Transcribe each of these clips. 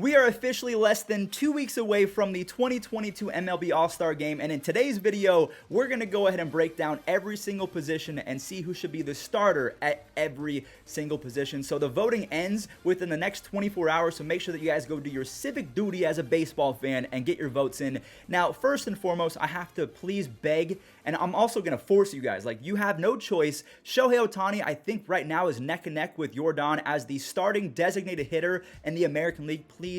We are officially less than 2 weeks away from the 2022 MLB All-Star game, and in today's video, we're going to go ahead and break down every single position and see who should be the starter at every single position. So the voting ends within the next 24 hours, so make sure that you guys go do your civic duty as a baseball fan and get your votes in. Now, first and foremost, I have to please beg, and I'm also going to force you guys, you have no choice. Shohei Ohtani, I think right now, is neck and neck with Yordan as the starting designated hitter in the American League. Please,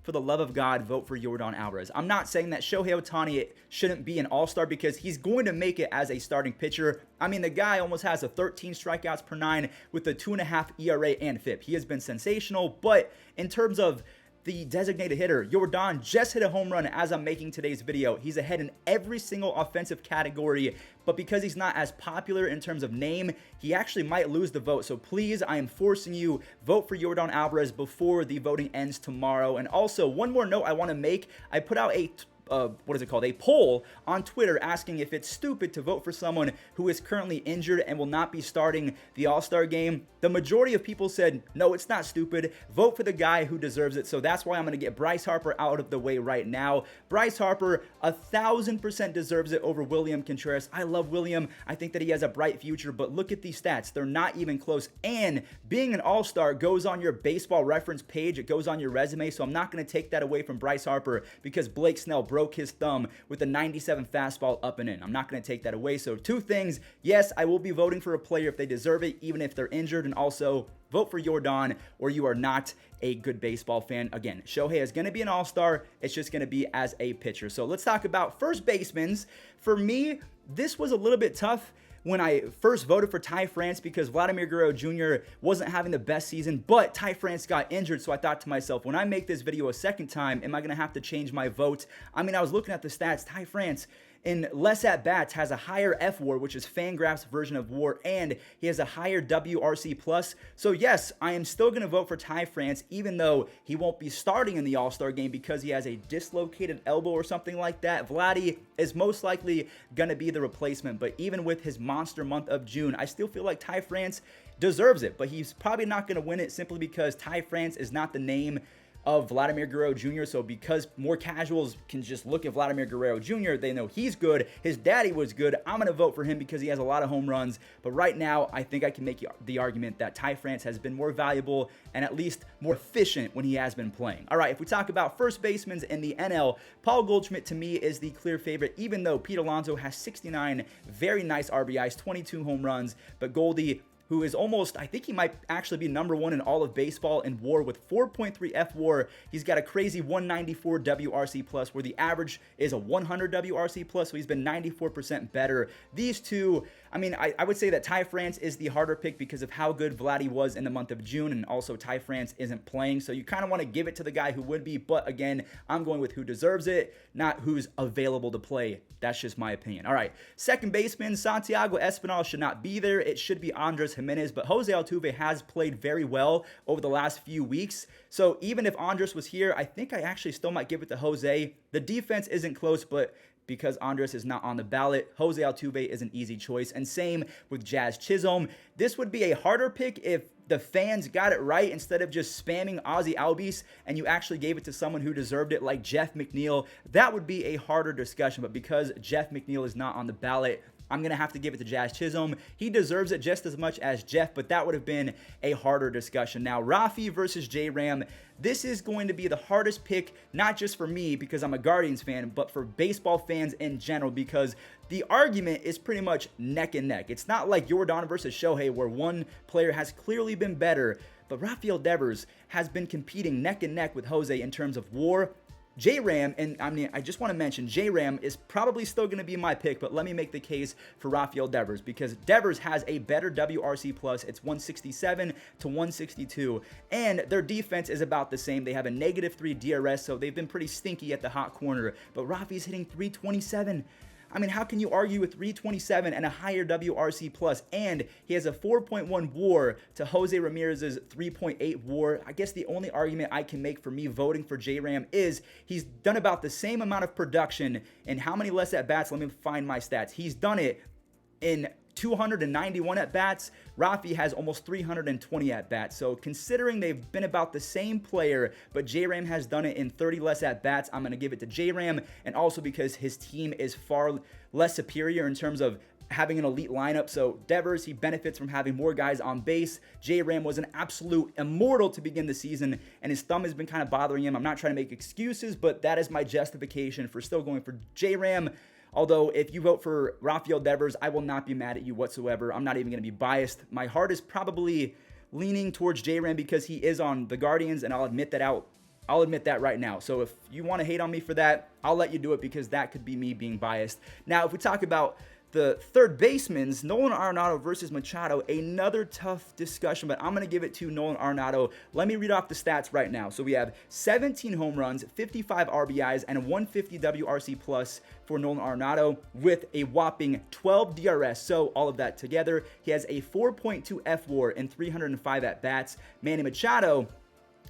for the love of God, vote for Yordan Alvarez. I'm not saying that Shohei Ohtani shouldn't be an all-star because he's going to make it as a starting pitcher. I mean, the guy almost has a 13 strikeouts per 9 with a 2.5 ERA and FIP. He has been sensational, but in terms of the designated hitter, Yordan just hit a home run as I'm making today's video. He's ahead in every single offensive category, but because he's not as popular in terms of name, he actually might lose the vote. So please, I am forcing you, vote for Yordan Alvarez before the voting ends tomorrow. And also, one more note I want to make. I put out a a poll on Twitter asking if it's stupid to vote for someone who is currently injured and will not be starting the All-Star game. The majority of people said, no, it's not stupid. Vote for the guy who deserves it. So that's why I'm going to get Bryce Harper out of the way right now. Bryce Harper, 1,000% deserves it over William Contreras. I love William. I think that he has a bright future, but look at these stats. They're not even close. And being an All-Star goes on your baseball reference page. It goes on your resume. So I'm not going to take that away from Bryce Harper because Blake Snell broke his thumb with a 97 fastball up and in. I'm not going to take that away. So two things. Yes, I will be voting for a player if they deserve it, even if they're injured. And also, vote for Yordan or you are not a good baseball fan. Again, Shohei is going to be an all-star. It's just going to be as a pitcher. So let's talk about first basemen. For me, this was a little bit tough when I first voted for Ty France because Vladimir Guerrero Jr. wasn't having the best season, but Ty France got injured. So I thought to myself, when I make this video a second time, am I going to have to change my vote? I mean, I was looking at the stats. Ty France, in less at-bats, has a higher F-WAR, which is Fangraph's version of WAR, and he has a higher WRC+. So yes, I am still going to vote for Ty France, even though he won't be starting in the All-Star game because he has a dislocated elbow or something like that. Vladdy is most likely going to be the replacement, but even with his monster month of June, I still feel like Ty France deserves it, but he's probably not going to win it simply because Ty France is not the name of Vladimir Guerrero Jr. So because more casuals can just look at Vladimir Guerrero Jr., they know he's good. His daddy was good. I'm going to vote for him because he has a lot of home runs. But right now, I think I can make the argument that Ty France has been more valuable and at least more efficient when he has been playing. All right, if we talk about first basemen in the NL, Paul Goldschmidt to me is the clear favorite, even though Pete Alonso has 69 very nice RBIs, 22 home runs. But Goldie, who is almost, I think he might actually be number one in all of baseball in WAR with 4.3 F-WAR. He's got a crazy 194 WRC+, where the average is a 100 WRC+, so he's been 94% better. These two, I mean, I would say that Ty France is the harder pick because of how good Vladdy was in the month of June, and also Ty France isn't playing, so you kind of want to give it to the guy who would be, but again, I'm going with who deserves it, not who's available to play. That's just my opinion. All right, second baseman, Santiago Espinal should not be there. It should be Andres Jimenez, but Jose Altuve has played very well over the last few weeks. So even if Andres was here, I think I actually still might give it to Jose. The defense isn't close, but because Andres is not on the ballot, Jose Altuve is an easy choice. And same with Jazz Chisholm. This would be a harder pick if the fans got it right instead of just spamming Ozzy Albies and you actually gave it to someone who deserved it like Jeff McNeil. That would be a harder discussion, but because Jeff McNeil is not on the ballot, I'm going to have to give it to Jazz Chisholm. He deserves it just as much as Jeff, but that would have been a harder discussion. Now, Rafi versus J-Ram. This is going to be the hardest pick, not just for me because I'm a Guardians fan, but for baseball fans in general because the argument is pretty much neck and neck. It's not like Yordan versus Shohei where one player has clearly been better, but Rafael Devers has been competing neck and neck with Jose in terms of WAR. J-Ram, and I mean, I just want to mention J-Ram is probably still going to be my pick, but let me make the case for Rafael Devers because Devers has a better WRC+. It's 167 to 162, and their defense is about the same. They have a -3 DRS, so they've been pretty stinky at the hot corner, but Rafi's hitting 327. I mean, how can you argue with 327 and a higher WRC+? And he has a 4.1 WAR to Jose Ramirez's 3.8 WAR. I guess the only argument I can make for me voting for J-Ram is he's done about the same amount of production and how many less at-bats? Let me find my stats. He's done it in 291 at-bats. Rafi has almost 320 at-bats. So considering they've been about the same player, but J-Ram has done it in 30 less at-bats, I'm going to give it to J-Ram, and also because his team is far less superior in terms of having an elite lineup. So Devers, he benefits from having more guys on base. J-Ram was an absolute immortal to begin the season, and his thumb has been kind of bothering him. I'm not trying to make excuses, but that is my justification for still going for J-Ram. Although, if you vote for Rafael Devers, I will not be mad at you whatsoever. I'm not even going to be biased. My heart is probably leaning towards J-Ram because he is on the Guardians, and I'll admit that right now. So if you want to hate on me for that, I'll let you do it because that could be me being biased. Now, if we talk about the third basemans, Nolan Arenado versus Machado, another tough discussion, but I'm going to give it to Nolan Arenado. Let me read off the stats right now. So we have 17 home runs, 55 RBIs, and a 150 WRC plus for Nolan Arenado with a whopping 12 DRS. So all of that together, he has a 4.2 FWAR and 305 at-bats. Manny Machado,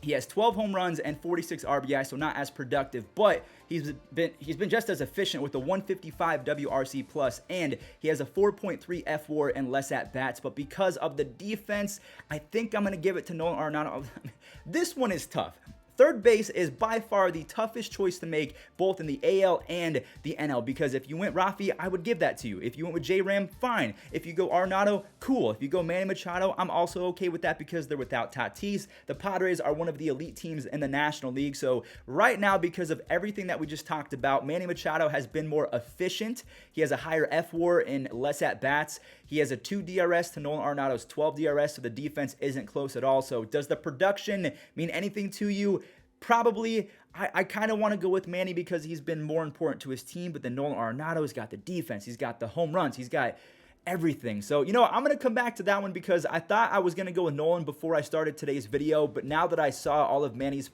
he has 12 home runs and 46 RBI, so not as productive, but he's been just as efficient with a 155 WRC plus, and he has a 4.3 FWAR and less at bats. But because of the defense, I think I'm going to give it to Nolan Arenado. This one is tough. Third base is by far the toughest choice to make, both in the AL and the NL, because if you went Rafi, I would give that to you. If you went with J-Ram, fine. If you go Arenado, cool. If you go Manny Machado, I'm also okay with that because they're without Tatis. The Padres are one of the elite teams in the National League, so right now, because of everything that we just talked about, Manny Machado has been more efficient. He has a higher FWAR and less at-bats. He has a 2 DRS to Nolan Arenado's 12 DRS, so the defense isn't close at all. So does the production mean anything to you? Probably. I kind of want to go with Manny because he's been more important to his team, but then Nolan Arenado's got the defense, he's got the home runs, he's got everything. So, you know, I'm going to come back to that one because I thought I was going to go with Nolan before I started today's video, but now that I saw all of Manny's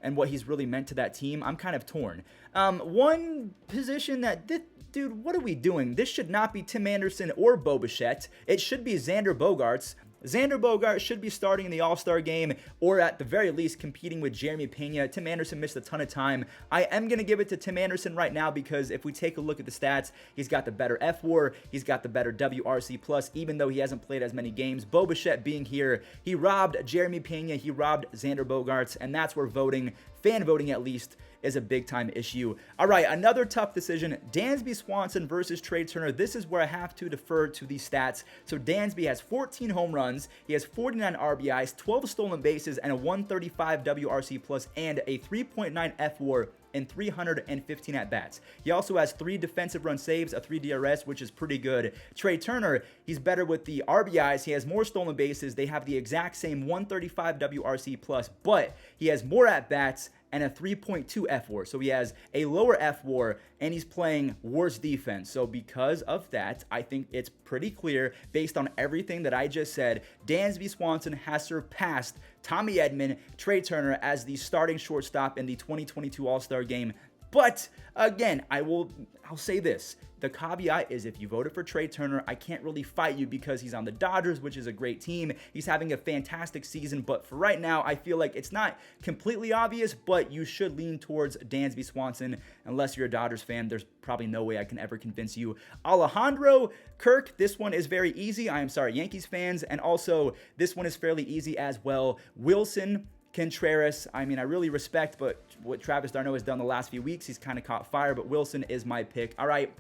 and what he's really meant to that team, I'm kind of torn. One position that, dude, what are we doing? This should not be Tim Anderson or Bo Bichette. It should be Xander Bogaerts. Xander Bogaerts should be starting in the All-Star game, or at the very least competing with Jeremy Pena. Tim Anderson missed a ton of time. I am going to give it to Tim Anderson right now because if we take a look at the stats, he's got the better FWAR, he's got the better WRC+, even though he hasn't played as many games. Bo Bichette being here, he robbed Jeremy Pena, he robbed Xander Bogaerts, and that's where voting, fan voting at least, is a big time issue. All right, another tough decision, Dansby Swanson versus Trey Turner. This is where I have to defer to the stats. So Dansby has 14 home runs, he has 49 RBIs, 12 stolen bases, and a 135 WRC+, and a 3.9 FWAR and 315 at-bats. He also has 3 defensive run saves, a 3 DRS, which is pretty good. Trey Turner, he's better with the RBIs. He has more stolen bases. They have the exact same 135 WRC+, but he has more at-bats and a 3.2 FWAR. So he has a lower FWAR, and he's playing worse defense. So because of that, I think it's pretty clear, based on everything that I just said, Dansby Swanson has surpassed Tommy Edman, Trey Turner as the starting shortstop in the 2022 All-Star game. But again, I'll say this. The caveat is if you voted for Trey Turner, I can't really fight you because he's on the Dodgers, which is a great team. He's having a fantastic season, but for right now, I feel like it's not completely obvious, but you should lean towards Dansby Swanson. Unless you're a Dodgers fan, there's probably no way I can ever convince you. Alejandro Kirk, this one is very easy. I am sorry, Yankees fans, and also this one is fairly easy as well. Wilson Contreras, I mean, I really respect, but what Travis d'Arnaud has done the last few weeks, he's kind of caught fire, but Wilson is my pick. All right,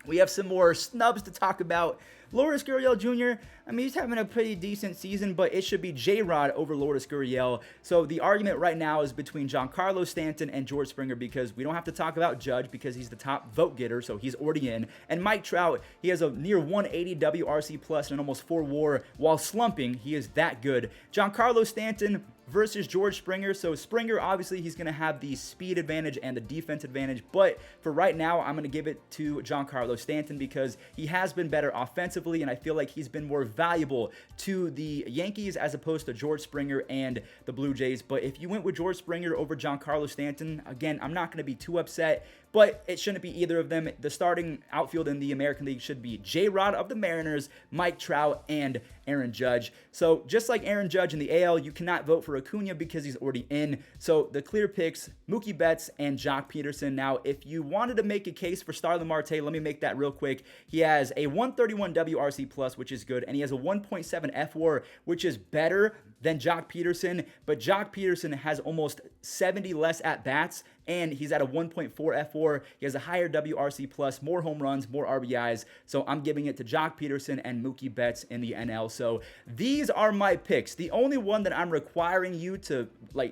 we have some more snubs to talk about. Lourdes Gurriel Jr., I mean, he's having a pretty decent season, but it should be J-Rod over Lourdes Gurriel. So the argument right now is between Giancarlo Stanton and George Springer, because we don't have to talk about Judge because he's the top vote getter, so he's already in. And Mike Trout, he has a near 180 WRC plus and almost 4 WAR while slumping. He is that good. Giancarlo Stanton versus George Springer. So Springer, obviously, he's going to have the speed advantage and the defense advantage, but for right now, I'm going to give it to Giancarlo Stanton because he has been better offensively, and I feel like he's been more valuable to the Yankees as opposed to George Springer and the Blue Jays. But if you went with George Springer over Giancarlo Stanton, again, I'm not going to be too upset, but it shouldn't be either of them. The starting outfield in the American League should be J-Rod of the Mariners, Mike Trout, and Aaron Judge. So just like Aaron Judge in the AL, you cannot vote for for Acuna because he's already in. So the clear picks, Mookie Betts and Jock Peterson. Now, if you wanted to make a case for Starlin Marte, let me make that real quick. He has a 131 WRC plus, which is good, and he has a 1.7 F-WAR, which is better than Jock Peterson, but Jock Peterson has almost 70 less at-bats, and he's at a 1.4 F-WAR. He has a higher WRC plus, more home runs, more RBIs, so I'm giving it to Jock Peterson and Mookie Betts in the NL. So these are my picks. The only one that I'm requiring you to,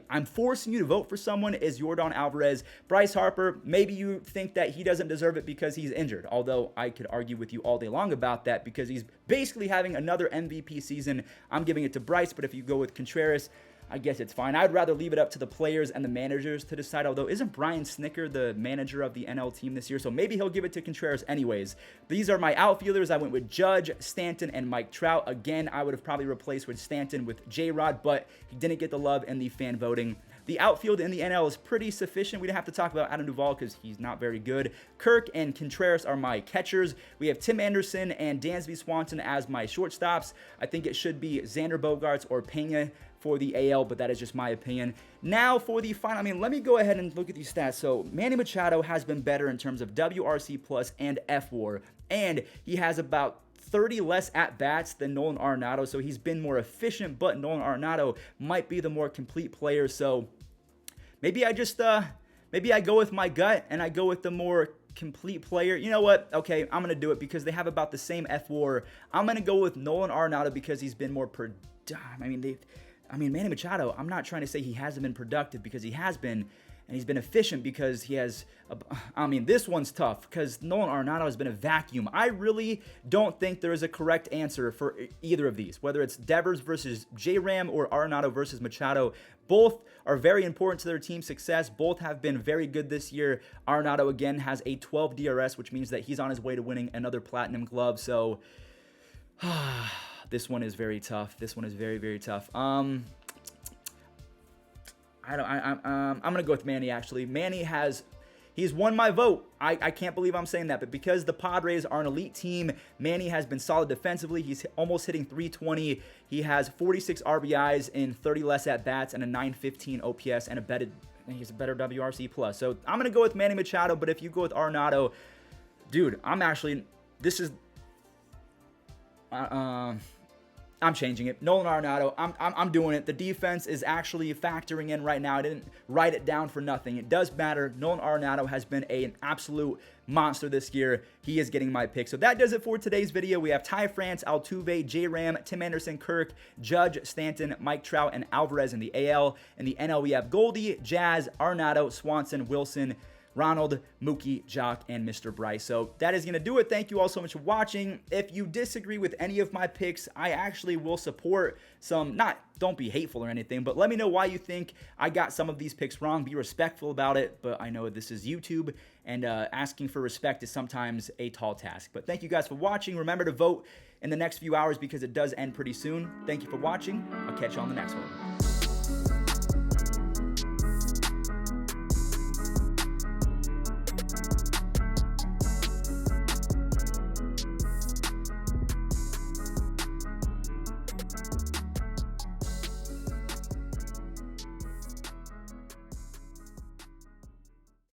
I'm forcing you to vote for someone is Yordan Alvarez. Bryce Harper, maybe you think that he doesn't deserve it because he's injured, although I could argue with you all day long about that because he's basically having another MVP season. I'm giving it to Bryce, but if you go with Contreras, I guess it's fine. I'd rather leave it up to the players and the managers to decide, although isn't Brian Snicker the manager of the NL team this year? So maybe he'll give it to Contreras anyways. These are my outfielders. I went with Judge, Stanton, and Mike Trout. Again, I would have probably replaced with Stanton with J-Rod, but he didn't get the love in the fan voting. The outfield in the NL is pretty sufficient. We don't have to talk about Adam Duvall because he's not very good. Kirk and Contreras are my catchers. We have Tim Anderson and Dansby Swanson as my shortstops. I think it should be Xander Bogaerts or Pena for the AL, but that is just my opinion. Now for the final, let me go ahead and look at these stats. So Manny Machado has been better in terms of WRC plus and F-WAR, and he has about 30 less at-bats than Nolan Arenado, so he's been more efficient, but Nolan Arenado might be the more complete player, so maybe I just, maybe I go with my gut, and I go with the more complete player. You know what? Okay, I'm going to do it because they have about the same F-WAR. I'm going to go with Nolan Arenado because he's been more Manny Machado, I'm not trying to say he hasn't been productive because he has been, and he's been efficient because he has, this one's tough because Nolan Arenado has been a vacuum. I really don't think there is a correct answer for either of these, whether it's Devers versus J-Ram or Arenado versus Machado. Both are very important to their team's success. Both have been very good this year. Arenado, again, has a 12 DRS, which means that he's on his way to winning another Platinum Glove, so this one is very tough. This one is very, very tough. I'm gonna go with Manny, actually. Manny he's won my vote. I can't believe I'm saying that, but because the Padres are an elite team, Manny has been solid defensively. He's almost hitting 320. He has 46 RBIs in 30 less at-bats and a 915 OPS and he's a better WRC plus. So I'm gonna go with Manny Machado, but if you go with Arenado, dude, I'm changing it. Nolan Arenado, I'm doing it. The defense is actually factoring in right now. I didn't write it down for nothing. It does matter. Nolan Arenado has been an absolute monster this year. He is getting my pick. So that does it for today's video. We have Ty France, Altuve, J-Ram, Tim Anderson, Kirk, Judge, Stanton, Mike Trout, and Alvarez in the AL. In the NL, we have Goldie, Jazz, Arenado, Swanson, Wilson, Ronald, Mookie, Jock, and Mr. Bryce. So that is going to do it. Thank you all so much for watching. If you disagree with any of my picks, I actually will support don't be hateful or anything, but let me know why you think I got some of these picks wrong. Be respectful about it, but I know this is YouTube, and asking for respect is sometimes a tall task. But thank you guys for watching. Remember to vote in the next few hours because it does end pretty soon. Thank you for watching. I'll catch you on the next one.